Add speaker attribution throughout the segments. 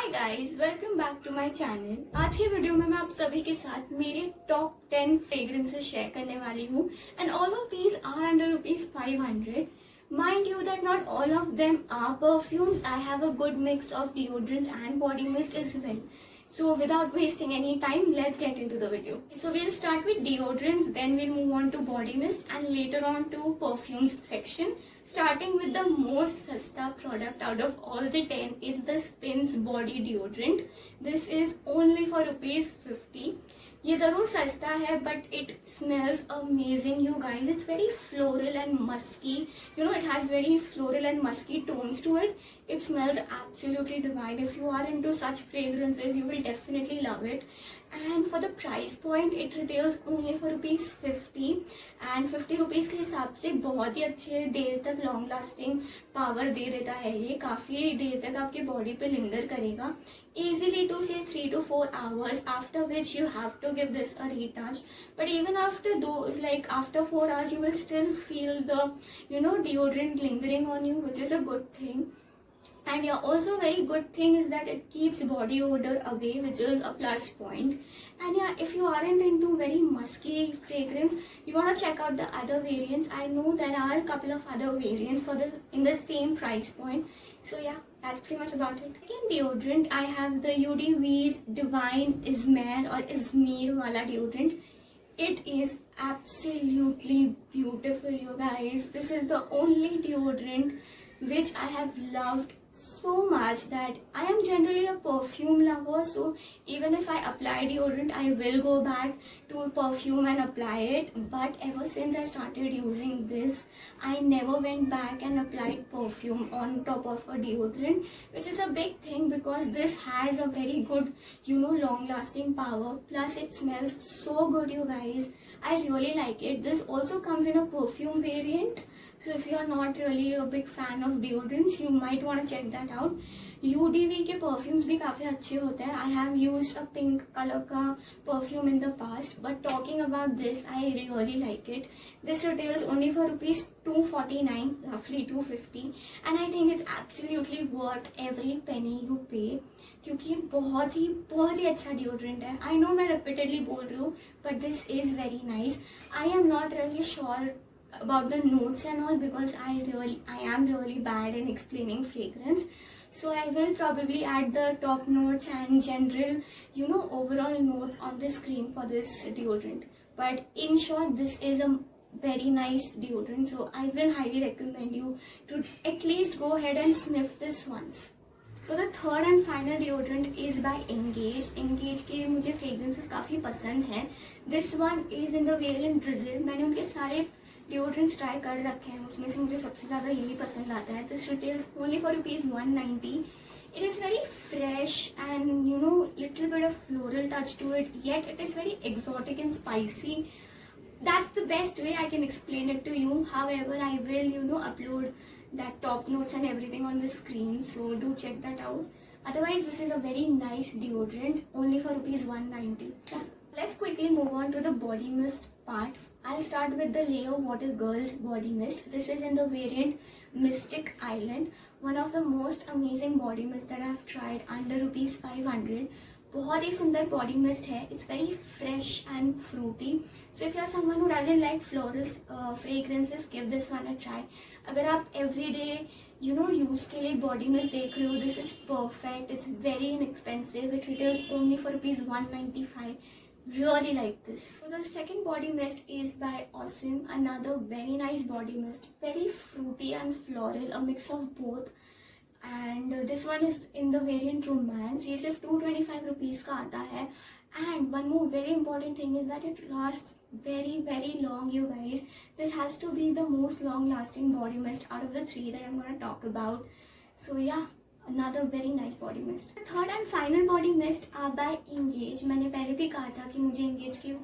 Speaker 1: Hi guys, welcome back to my channel. आज की video में मैं आप सभी के साथ मेरे टॉप 10 फ्रेग्रेंसेस शेयर करने वाली हूँ and all of these are under ₹500। Mind you that not all of them are perfumes. I have a good mix of deodorants and body mist as well. So without wasting any time, let's get into the video. So we'll start with deodorants, then we'll move on to body mist and later on to perfumes section. Starting with the most sasta product out of all the 10 is the Spins body deodorant. This is only for ₹50. ये ज़रूर सस्ता है but it smells amazing you guys. It's very floral and musky. You know, it has very floral and musky tones to it. It smells absolutely divine. If you are into such fragrances, you will definitely love it. And for the price point, it retails only for ₹50. And ₹50 के हिसाब से बहुत ही अच्छे देर तक long lasting power दे देता है. ये काफ़ी देर तक आपके बॉडी पे लिंगर करेगा. Easily to say 3 to 4 hours, after which you have to give this a retouch. But even after those, like after 4 hours, you will still feel the deodorant lingering on you, which is a good thing. And yeah, also very good thing is that it keeps body odor away, which is a plus point. And yeah, if you aren't into very musky fragrance, you want to check out the other variants. I know there are a couple of other variants for the in the same price point. So yeah, that's pretty much about it. Second deodorant, I have the UDV's Divine Izmir or Izmir wala deodorant. It is absolutely beautiful, you guys. This is the only deodorant which I have loved so much that I am generally a perfume lover, so even if I apply deodorant, I will go back to perfume and apply it. But ever since I started using this, I never went back and applied perfume on top of a deodorant, which is a big thing because this has a very good, long lasting power. Plus it smells so good, you guys. I really like it. This also comes in a perfume variant. So if you are not really a big fan of deodorants, you might want to check that out. UDV के perfumes भी काफ़ी अच्छे होते हैं. I have used a pink color का perfume in the past, but talking about this, I really like it. This retails only for ₹249, roughly 250, and I think it's absolutely worth every penny you pay. क्योंकि बहुत ही अच्छा deodorant है. I know मैं repeatedly बोल रही हूँ, but this is very nice. I am not really sure about the notes and all because I am really bad in explaining fragrance. So I will probably add the top notes and general, overall notes on the screen for this deodorant. But in short, this is a very nice deodorant. So I will highly recommend you to at least go ahead and sniff this once. So the third and final deodorant is by Engage. Engage के मुझे fragrances काफ़ी पसंद हैं. This one is in the variant Drizzle. मैंने उनके सारे deodorants try कर रखे हैं, उसमें से मुझे सबसे ज़्यादा यही पसंद आता है. This retails only for ₹190. It is very fresh and little bit of floral touch to it, yet it is very exotic and spicy. That's the best way I can explain it to you. However, I will upload that top notes and everything on the screen, so do check that out. Otherwise, this is a very nice deodorant only for ₹190. Let's quickly move on to the body mist part. I'll start with the Leo Water Girls Body Mist. This is in the variant Mystic Island. One of the most amazing body mist that I've tried under ₹500. बहुत ही सुंदर body mist है. It's very fresh and fruity. So if you're someone who doesn't like floral fragrances, give this one a try. अगर आप everyday use के लिए body mist देख रहे हो, this is perfect. It's very inexpensive. It retails only for ₹195. Really like this. So the second body mist is by Awesome. Another very nice body mist. Very fruity and floral, a mix of both. And this one is in the variant Romance. ये सिर्फ ₹225 का आता है. And one more very important thing is that it lasts very long, you guys. This has to be the most long lasting body mist out of the 3 that I'm going to talk about. So yeah, another very nice body mist. The third and final body mist are by Engage. मैंने पहले भी कहा था कि मुझे Engage की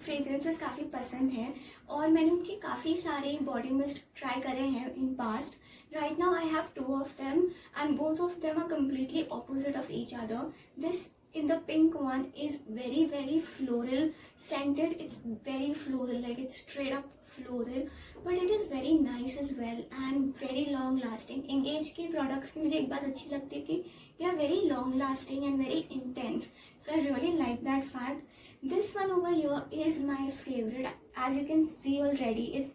Speaker 1: fragrances काफ़ी पसंद है और मैंने उनके काफ़ी सारे बॉडी मिस्ट ट्राई करे हैं in past. Right now I have 2 of them and both of them are completely opposite of each other. This in the pink one is very floral scented. It's very floral, like it's straight up floral, but it is very nice as well and very long lasting. Engage के products की मुझे एक बात अच्छी लगती है कि They are very long lasting and very intense. So I really like that fact. This one over here is my favorite. As you can see already, it's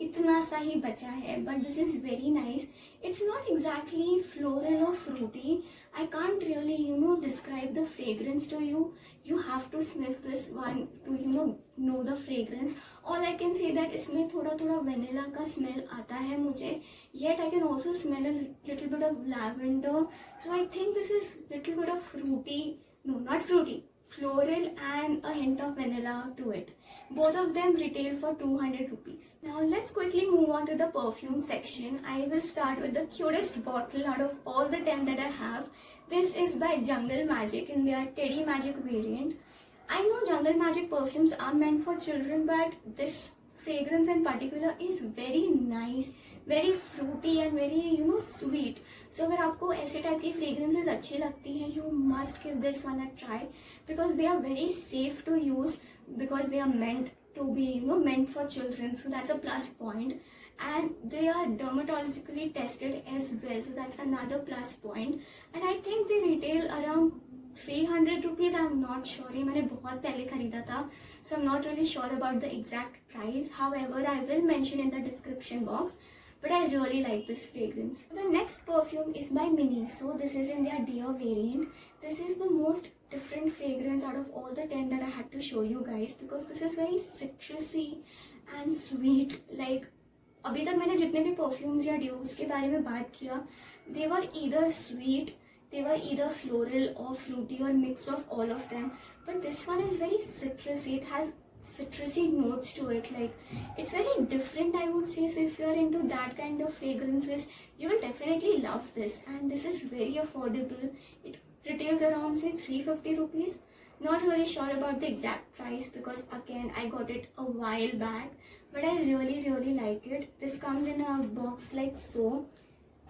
Speaker 1: इतना सा ही बचा है, but this is very nice. It's not exactly floral or fruity. I can't really describe the fragrance to you. You have to sniff this one to know the fragrance. All I can say that इसमें थोड़ा थोड़ा vanilla का smell आता है मुझे, yet I can also smell a little bit of lavender. So I think this is little bit of fruity, no, not fruity, floral and a hint of vanilla to it. Both of them retail for 200 rupees. Now let's quickly move on to the perfume section. I will start with the cutest bottle out of all the 10 that I have. This is by Jungle Magic in their Teddy Magic variant. I know Jungle Magic perfumes are meant for children, but this fragrance in particular is very nice, very fruity and very sweet. So अगर आपको ऐसे type की fragrances अच्छी लगती हैं, you must give this one a try because they are very safe to use, because they are meant to be meant for children. So that's a plus point, and they are dermatologically tested as well. So that's another plus point. And I think they retail around 300 rupees. I'm not sure. ये मैंने बहुत पहले खरीदा था, so I'm not really sure about the exact price. However, I will mention in the description box. But I really like this fragrance. The next perfume is by Miniso. This is in their Dear variant. This is the most different fragrance out of all the 10 that I had to show you guys, because this is very citrusy and sweet. Like अभी तक मैंने जितने भी perfumes या deos के बारे में बात किया, they were either sweet, they were either floral or fruity or mix of all of them. But this one is very citrusy. It has citrusy notes to it. Like it's very different, I would say. So if you are into that kind of fragrances, you will definitely love this. And this is very affordable. It retails around say 350 rupees. Not really sure about the exact price because again I got it a while back, but I really like it. This comes in a box like so.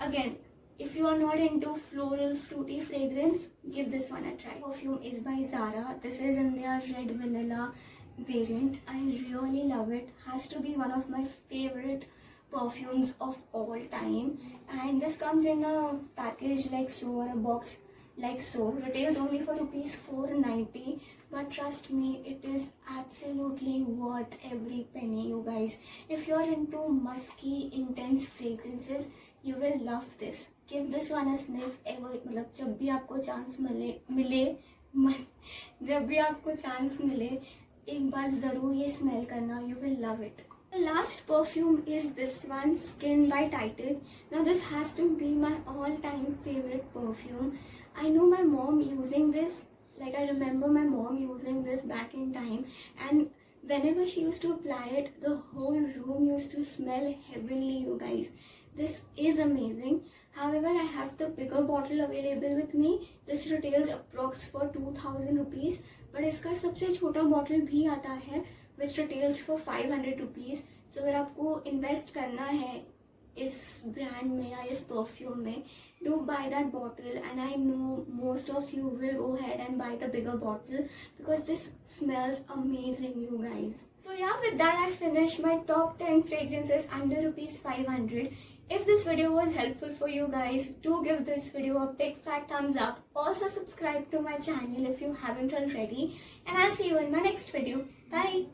Speaker 1: Again, if you are not into floral fruity fragrance, give this one a try. Perfume is by Zara. This is in their red vanilla variant. I really love it. Has to be one of my favorite perfumes of all time. And this comes in a package like so, or a box like so. Retails only for rupees 490, but trust me, it is absolutely worth every penny, you guys. If you're into musky intense fragrances, you will love this. Give this one a sniff ever. मतलब जब भी आपको chance जब भी आपको chance मिले, एक बार जरूर ये स्मेल करना. You will love it. The last perfume is this one, Skin by Titus. Now this has to be my all-time favorite perfume. I know my mom using this. Like I remember my mom using this back in time, and whenever she used to apply it, the whole room used to smell heavenly, you guys. This is amazing. However, I have the bigger bottle available with me. This retails approx for 2000 rupees. But इसका सबसे छोटा bottle भी आता है which retails for 500 rupees. So अगर आपको invest करना है इस brand में या इस perfume में, do buy that bottle. And I know most of you will go ahead and buy the bigger bottle because this smells amazing, you guys. So yeah, with that I finished my top 10 fragrances under rupees 500. If this video was helpful for you guys, do give this video a big fat thumbs up. Also subscribe to my channel if you haven't already. And I'll see you in my next video. Bye.